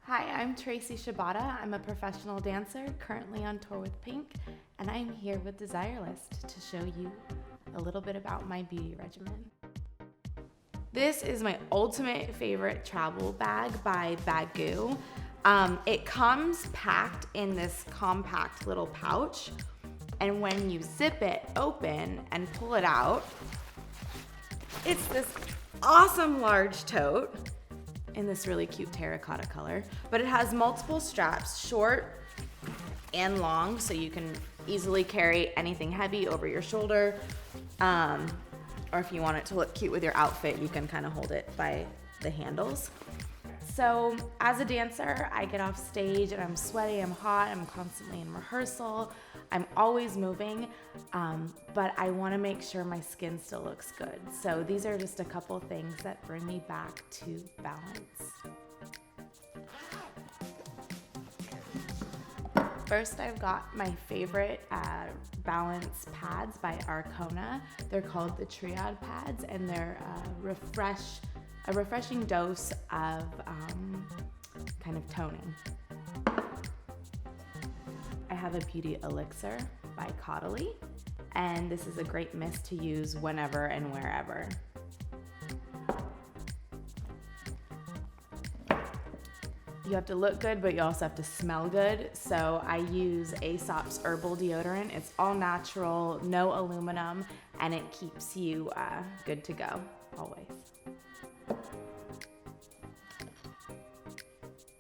Hi, I'm Tracy Shibata. I'm a professional dancer currently on tour with Pink, and I'm here with DesireList to show you a little bit about my beauty regimen. This is my ultimate favorite travel bag by Baggu. It comes packed in this compact little pouch, and when you zip it open and pull it out, it's this awesome large tote in this really cute terracotta color, but it has multiple straps, short and long, so you can easily carry anything heavy over your shoulder, or if you want it to look cute with your outfit, you can kind of hold it by the handles. So as a dancer, I get off stage and I'm sweaty, I'm hot, I'm constantly in rehearsal, I'm always moving, but I want to make sure my skin still looks good. So these are just a couple things that bring me back to balance. First, I've got my favorite balance pads by Arcona. They're called the Triad pads, and they're a refreshing dose of kind of toning. I have a beauty elixir by Caudalie, and this is a great mist to use whenever and wherever. You have to look good, but you also have to smell good. So I use Aesop's herbal deodorant. It's all natural, no aluminum, and it keeps you good to go, always.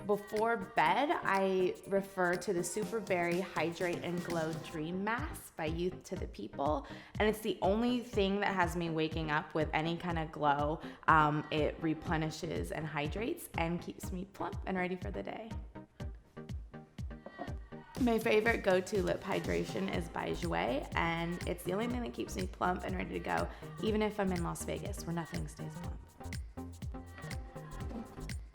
Before bed, I refer to the Super Berry Hydrate and Glow Dream Mask by Youth to the People, and it's the only thing that has me waking up with any kind of glow. It replenishes and hydrates and keeps me plump and ready for the day. My favorite go-to lip hydration is by Gouache, and it's the only thing that keeps me plump and ready to go, even if I'm in Las Vegas where nothing stays plump.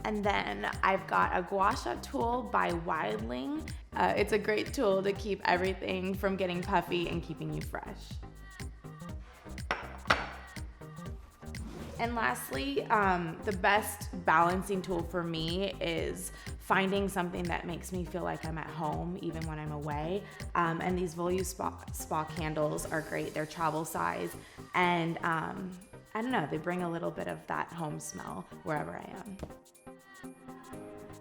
And then I've got a Gouache tool by Wildling. It's a great tool to keep everything from getting puffy and keeping you fresh. And lastly, the best balancing tool for me is finding something that makes me feel like I'm at home even when I'm away. And these Volume Spa candles are great. They're travel size, and I don't know, they bring a little bit of that home smell wherever I am.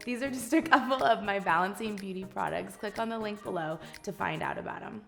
These are just a couple of my balancing beauty products. Click on the link below to find out about them.